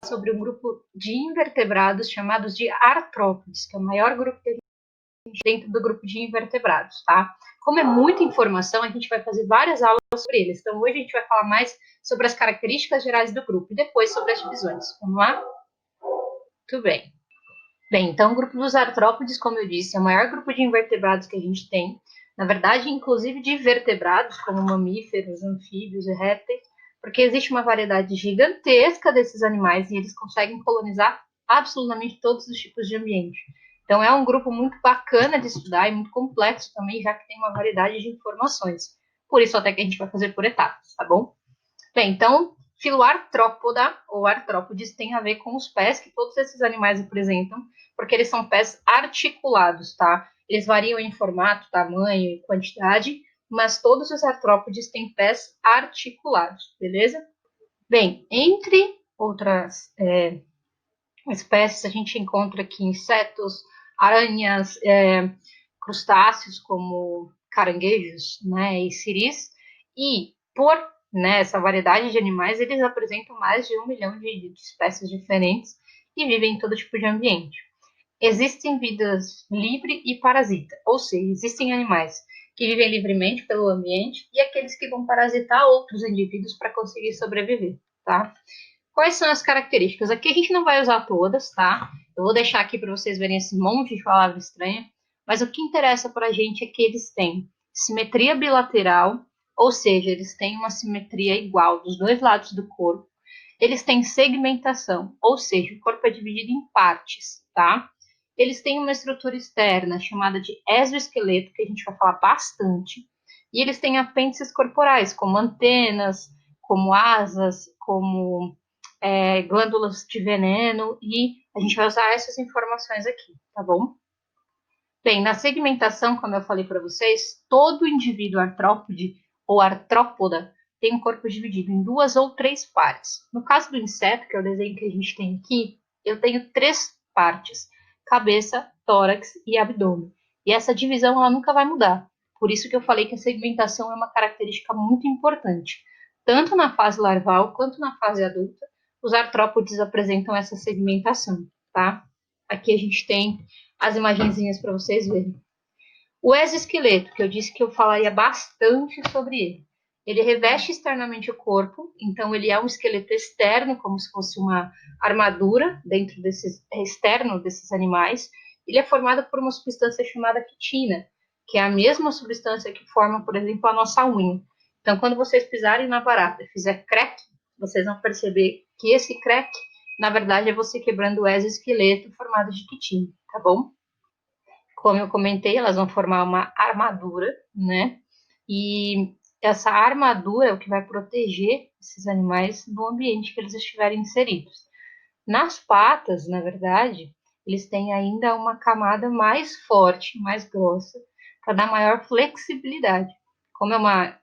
sobre um grupo de invertebrados chamados de artrópodes, que é o maior grupo que a gente tem dentro do grupo de invertebrados, tá? Como é muita informação, a gente vai fazer várias aulas sobre eles. Então, hoje a gente vai falar mais sobre as características gerais do grupo e depois sobre as divisões. Vamos lá? Muito bem. Bem, então o grupo dos artrópodes, como eu disse, é o maior grupo de invertebrados que a gente tem. Na verdade, inclusive de vertebrados, como mamíferos, anfíbios e répteis, porque existe uma variedade gigantesca desses animais e eles conseguem colonizar absolutamente todos os tipos de ambiente. Então, é um grupo muito bacana de estudar e muito complexo também, já que tem uma variedade de informações. Por isso, até que a gente vai fazer por etapas, tá bom? Bem, então, filoartrópoda ou artrópodes tem a ver com os pés que todos esses animais apresentam, porque eles são pés articulados, tá? Eles variam em formato, tamanho e quantidade, mas todos os artrópodes têm pés articulados, beleza? Bem, entre outras espécies, a gente encontra aqui insetos, aranhas, crustáceos como caranguejos, né, e ciris, e por essa variedade de animais, eles apresentam mais de 1 milhão de espécies diferentes e vivem em todo tipo de ambiente. Existem vidas livre e parasita, ou seja, existem animais que vivem livremente pelo ambiente e aqueles que vão parasitar outros indivíduos para conseguir sobreviver, tá? Quais são as características? Aqui a gente não vai usar todas, tá? Eu vou deixar aqui para vocês verem esse monte de palavra estranha, mas o que interessa para a gente é que eles têm simetria bilateral, ou seja, eles têm uma simetria igual dos dois lados do corpo. Eles têm segmentação, ou seja, o corpo é dividido em partes, tá? Eles têm uma estrutura externa chamada de exoesqueleto, que a gente vai falar bastante. E eles têm apêndices corporais, como antenas, como asas, como glândulas de veneno, e a gente vai usar essas informações aqui, tá bom? Bem, na segmentação, como eu falei para vocês, todo indivíduo artrópode ou artrópoda tem um corpo dividido em 2 ou 3 partes. No caso do inseto, que é o desenho que a gente tem aqui, eu tenho 3 partes: cabeça, tórax e abdômen. E essa divisão ela nunca vai mudar. Por isso que eu falei que a segmentação é uma característica muito importante. Tanto na fase larval quanto na fase adulta, os artrópodes apresentam essa segmentação, tá? Aqui a gente tem as imagenzinhas para vocês verem. O exoesqueleto, que eu disse que eu falaria bastante sobre ele. Ele reveste externamente o corpo, então ele é um esqueleto externo, como se fosse uma armadura dentro externo desses animais. Ele é formado por uma substância chamada quitina, que é a mesma substância que forma, por exemplo, a nossa unha. Então, quando vocês pisarem na barata e fizer crack, vocês vão perceber que esse crack, na verdade, é você quebrando o exoesqueleto formado de quitina, tá bom? Como eu comentei, elas vão formar uma armadura, né? E essa armadura é o que vai proteger esses animais do ambiente que eles estiverem inseridos. Nas patas, na verdade, eles têm ainda uma camada mais forte, mais grossa, para dar maior flexibilidade. Como é uma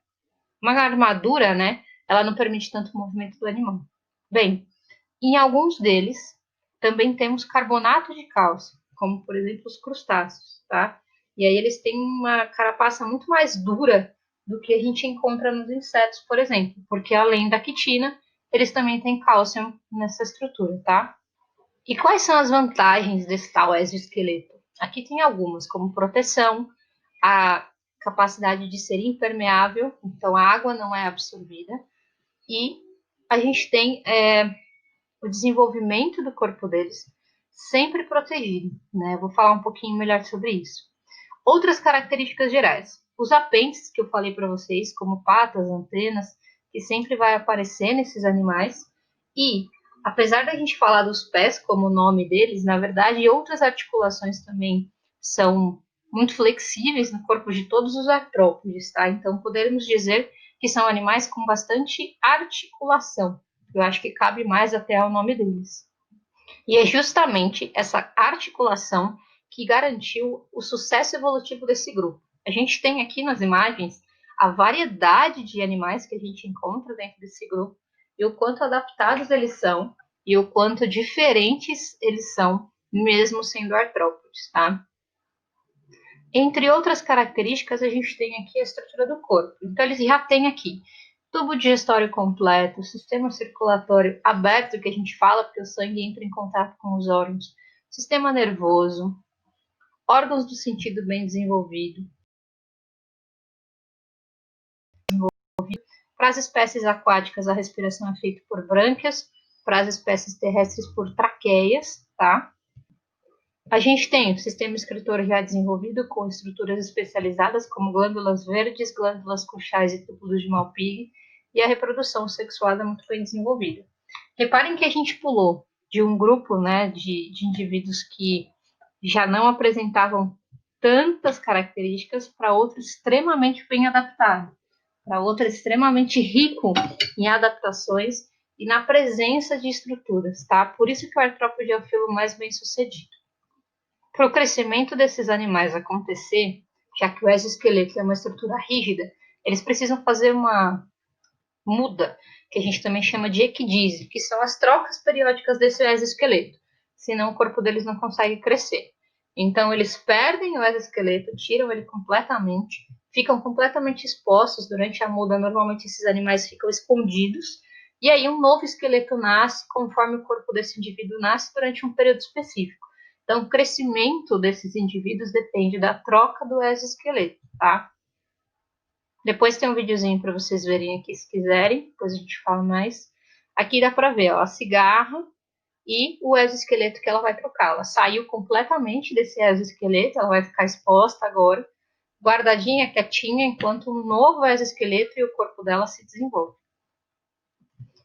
armadura, né? Ela não permite tanto movimento do animal. Bem, em alguns deles também temos carbonato de cálcio, como por exemplo os crustáceos, tá? E aí eles têm uma carapaça muito mais dura do que a gente encontra nos insetos, por exemplo, porque além da quitina, eles também têm cálcio nessa estrutura, tá? E quais são as vantagens desse tal exoesqueleto? Aqui tem algumas, como proteção, a capacidade de ser impermeável, então a água não é absorvida, e a gente tem o desenvolvimento do corpo deles sempre protegido, né? Eu vou falar um pouquinho melhor sobre isso. Outras características gerais. Os apêndices que eu falei para vocês, como patas, antenas, que sempre vai aparecer nesses animais. E, apesar da gente falar dos pés como o nome deles, na verdade, outras articulações também são muito flexíveis no corpo de todos os artrópodes, tá? Então, podemos dizer que são animais com bastante articulação. Eu acho que cabe mais até ao nome deles. E é justamente essa articulação que garantiu o sucesso evolutivo desse grupo. A gente tem aqui nas imagens a variedade de animais que a gente encontra dentro desse grupo e o quanto adaptados eles são e o quanto diferentes eles são, mesmo sendo artrópodes, tá? Entre outras características, a gente tem aqui a estrutura do corpo. Então, eles já têm aqui tubo digestório completo, sistema circulatório aberto, que a gente fala porque o sangue entra em contato com os órgãos, sistema nervoso, órgãos do sentido bem desenvolvido. Para as espécies aquáticas, a respiração é feita por brânquias, para as espécies terrestres por traqueias, tá? A gente tem o sistema excretor já desenvolvido com estruturas especializadas como glândulas verdes, glândulas cuxais e túbulos de Malpighi, e a reprodução sexuada muito bem desenvolvida. Reparem que a gente pulou de um grupo, né, de indivíduos que já não apresentavam tantas características para outro extremamente bem adaptado, para outro extremamente rico em adaptações e na presença de estruturas, tá? Por isso que o artrópode é o filo mais bem sucedido. Para o crescimento desses animais acontecer, já que o exoesqueleto é uma estrutura rígida, eles precisam fazer uma muda, que a gente também chama de equidise, que são as trocas periódicas desse exoesqueleto, senão o corpo deles não consegue crescer. Então, eles perdem o exoesqueleto, tiram ele completamente, ficam completamente expostos durante a muda. Normalmente, esses animais ficam escondidos, e aí um novo esqueleto nasce conforme o corpo desse indivíduo nasce durante um período específico. Então, o crescimento desses indivíduos depende da troca do exoesqueleto, tá? Depois tem um videozinho para vocês verem aqui, se quiserem, depois a gente fala mais. Aqui dá para ver, ó, a cigarra e o exoesqueleto que ela vai trocar. Ela saiu completamente desse exoesqueleto, ela vai ficar exposta agora, guardadinha, quietinha, enquanto um novo exoesqueleto e o corpo dela se desenvolve.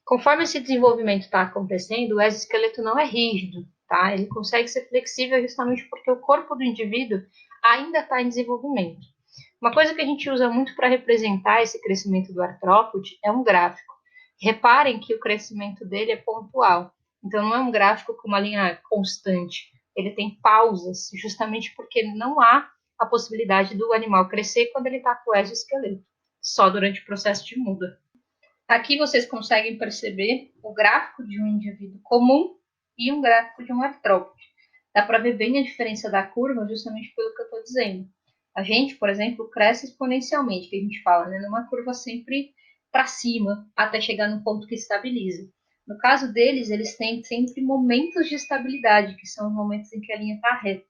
Conforme esse desenvolvimento está acontecendo, o exoesqueleto não é rígido, tá? Ele consegue ser flexível justamente porque o corpo do indivíduo ainda está em desenvolvimento. Uma coisa que a gente usa muito para representar esse crescimento do artrópode é um gráfico. Reparem que o crescimento dele é pontual, então não é um gráfico com uma linha constante. Ele tem pausas, justamente porque não há a possibilidade do animal crescer quando ele está com o exoesqueleto, só durante o processo de muda. Aqui vocês conseguem perceber o gráfico de um indivíduo comum e um gráfico de um artrópode. Dá para ver bem a diferença da curva, justamente pelo que eu estou dizendo. A gente, por exemplo, cresce exponencialmente, que a gente fala, né? Numa curva sempre para cima, até chegar no ponto que estabiliza. No caso deles, eles têm sempre momentos de estabilidade, que são os momentos em que a linha está reta.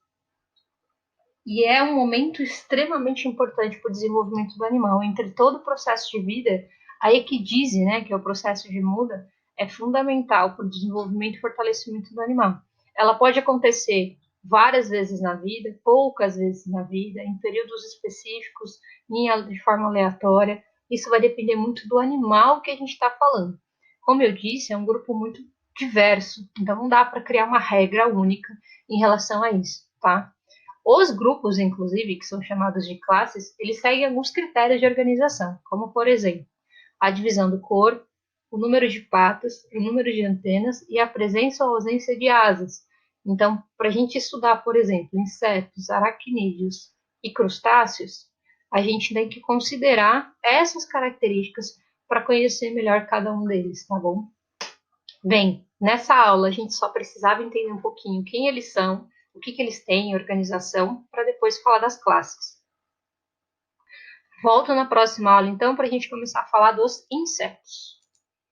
E é um momento extremamente importante para o desenvolvimento do animal. Entre todo o processo de vida, a equidise, né, que é o processo de muda, é fundamental para o desenvolvimento e fortalecimento do animal. Ela pode acontecer várias vezes na vida, poucas vezes na vida, em períodos específicos, de forma aleatória. Isso vai depender muito do animal que a gente está falando. Como eu disse, é um grupo muito diverso, então não dá para criar uma regra única em relação a isso, tá? Os grupos, inclusive, que são chamados de classes, eles seguem alguns critérios de organização, como, por exemplo, a divisão do corpo, o número de patas, o número de antenas e a presença ou ausência de asas. Então, para a gente estudar, por exemplo, insetos, aracnídeos e crustáceos, a gente tem que considerar essas características para conhecer melhor cada um deles, tá bom? Bem, nessa aula a gente só precisava entender um pouquinho quem eles são, o que eles têm em organização, para depois falar das classes. Volto na próxima aula, então, para a gente começar a falar dos insetos.